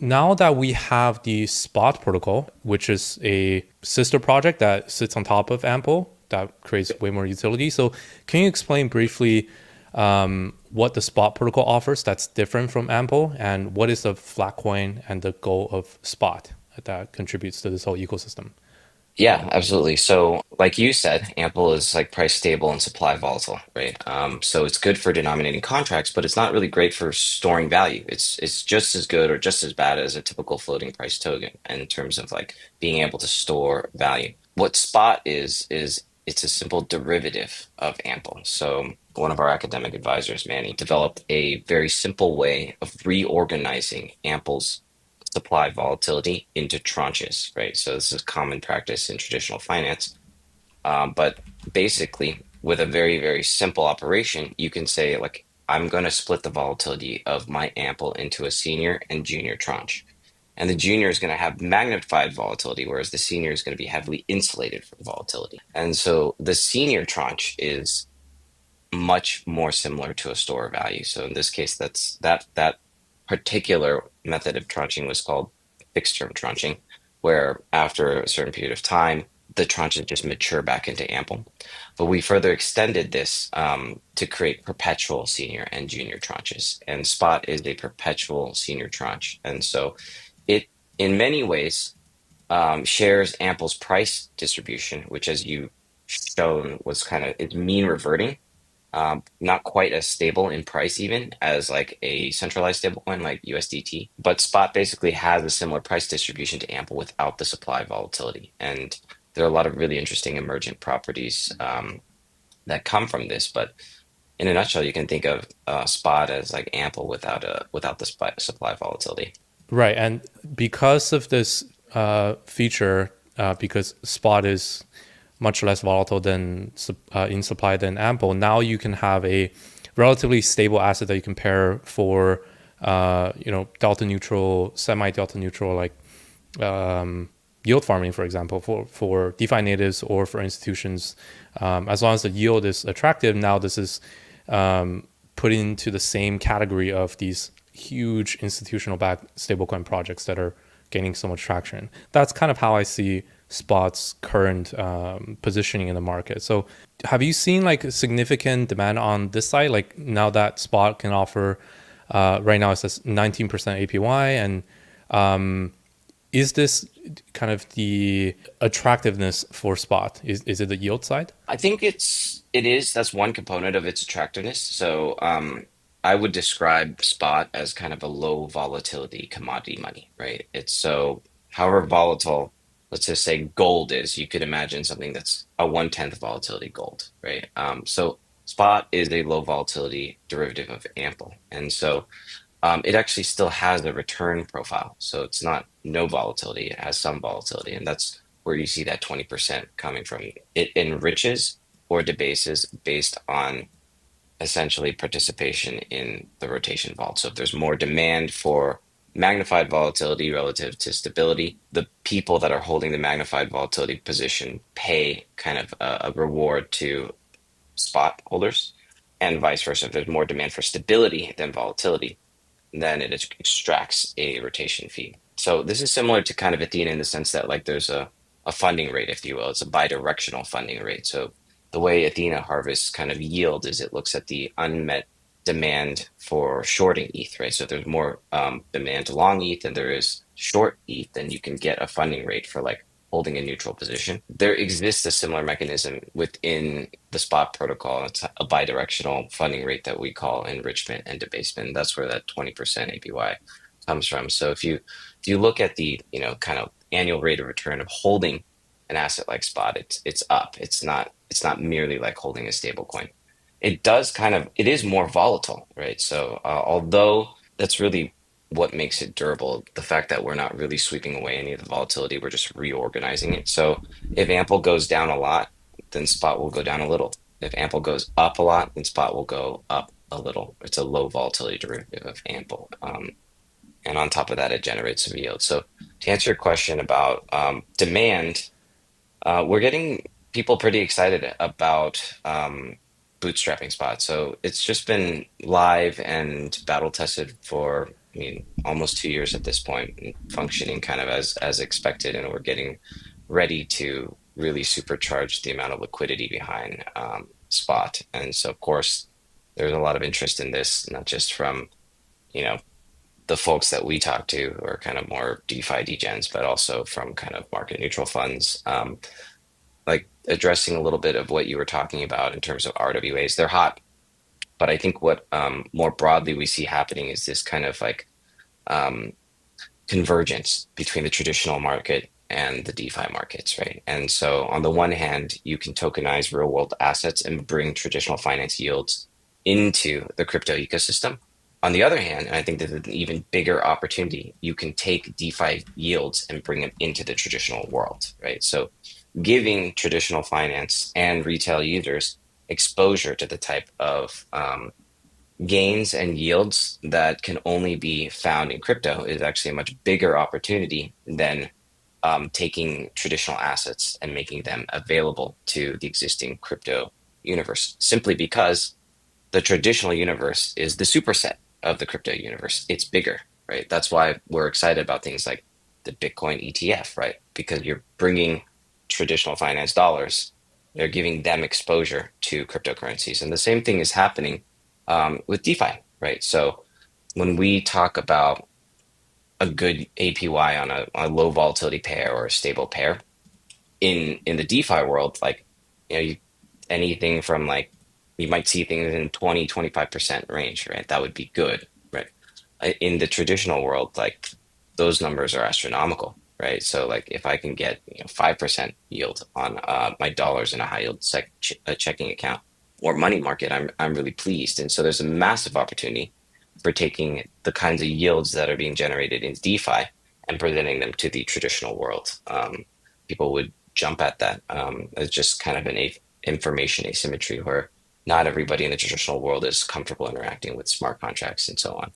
Now that we have the Spot protocol, which is a sister project that sits on top of Ample, that creates way more utility. So, can you explain briefly what the Spot protocol offers that's different from Ample, and what is the flat coin and the goal of Spot that contributes to this whole ecosystem? Yeah, absolutely. So, like you said, Ample is like price stable and supply volatile, right? So it's good for denominating contracts, but it's not really great for storing value. It's just as good or just as bad as a typical floating price token in terms of like being able to store value. What Spot is it's a simple derivative of Ample. So one of our academic advisors, Manny, developed a very simple way of reorganizing Ample's supply volatility into tranches, right? So this is common practice in traditional finance. But basically, with a very, very simple operation, you can say, like, I'm going to split the volatility of my ample into a senior and junior tranche. And the junior is going to have magnified volatility, whereas the senior is going to be heavily insulated from volatility. And so the senior tranche is much more similar to a store value. So in this case, that particular method of tranching was called fixed term tranching, where after a certain period of time, the tranches just mature back into ample. But we further extended this to create perpetual senior and junior tranches. And spot is a perpetual senior tranche. And so it, in many ways, shares Ample's price distribution, which, as you shown, was kind of it's mean reverting, not quite as stable in price even as like a centralized stablecoin like USDT. But Spot basically has a similar price distribution to Ample without the supply volatility. And there are a lot of really interesting emergent properties that come from this. But in a nutshell, you can think of Spot as like Ample without the supply volatility. Right, and because of this feature, because Spot is much less volatile than in supply than Ample, now you can have a relatively stable asset that you can pair for, delta neutral, semi delta neutral, like yield farming, for example, for DeFi natives or for institutions. As long as the yield is attractive, now this is put into the same category of these huge institutional backed stablecoin projects that are gaining so much traction. That's kind of how I see Spot's current positioning in the market. So, have you seen like significant demand on this side? Like now that Spot can offer, right now it says 19% APY, and is this kind of the attractiveness for Spot? Is it the yield side? I think it is that's one component of its attractiveness. So I would describe spot as kind of a low volatility commodity money, right? It's so however volatile, let's just say gold is, you could imagine something that's a 1/10 volatility gold, right? So spot is a low volatility derivative of ample. And so it actually still has a return profile. So it's not no volatility, it has some volatility. And that's where you see that 20% coming from. It enriches or debases based on essentially participation in the rotation vault. So if there's more demand for magnified volatility relative to stability, the people that are holding the magnified volatility position pay kind of a reward to spot holders, and vice versa. If there's more demand for stability than volatility, then it extracts a rotation fee. So this is similar to kind of Athena in the sense that like there's a funding rate, if you will. It's a bidirectional funding rate. So the way Athena harvests kind of yield is it looks at the unmet demand for shorting ETH, right? So if there's more demand to long ETH than there is short ETH, then you can get a funding rate for like holding a neutral position. There exists a similar mechanism within the spot protocol. It's a bidirectional funding rate that we call enrichment and debasement. That's where that 20% APY comes from. So if you look at the, kind of annual rate of return of holding an asset like spot, it's up. It's not merely like holding a stable coin. It is more volatile, right? So although that's really what makes it durable, the fact that we're not really sweeping away any of the volatility, we're just reorganizing it. So if Ample goes down a lot, then spot will go down a little. If Ample goes up a lot, then spot will go up a little. It's a low volatility derivative of Ample. And on top of that, it generates some yield. So to answer your question about demand, we're getting people pretty excited about bootstrapping spot. So it's just been live and battle tested for I mean, almost 2 years at this point, and functioning kind of as expected, and we're getting ready to really supercharge the amount of liquidity behind spot. And so, of course, there's a lot of interest in this, not just from, you know, the folks that we talk to who are kind of more DeFi degens, but also from kind of market neutral funds. Like addressing a little bit of what you were talking about in terms of RWAs, they're hot. But I think what more broadly we see happening is this kind of like um, convergence between the traditional market and the DeFi markets, right? And so on the one hand, you can tokenize real world assets and bring traditional finance yields into the crypto ecosystem. On the other hand, and I think there's an even bigger opportunity, you can take DeFi yields and bring them into the traditional world, right? So giving traditional finance and retail users exposure to the type of gains and yields that can only be found in crypto is actually a much bigger opportunity than taking traditional assets and making them available to the existing crypto universe, simply because the traditional universe is the superset of the crypto universe. It's bigger, right? That's why we're excited about things like the Bitcoin ETF, right? Because you're bringing traditional finance dollars, they're giving them exposure to cryptocurrencies. And the same thing is happening with DeFi, right? So when we talk about a good APY on a low volatility pair or a stable pair in the DeFi world, like, you anything from like, you might see things in 20-25% range, right? That would be good, right? In the traditional world, like those numbers are astronomical, right? So like if I can get 5% yield on my dollars in a high yield checking account or money market, I'm really pleased. And so there's a massive opportunity for taking the kinds of yields that are being generated in DeFi and presenting them to the traditional world. People would jump at that as just kind of an information asymmetry where not everybody in the traditional world is comfortable interacting with smart contracts and so on.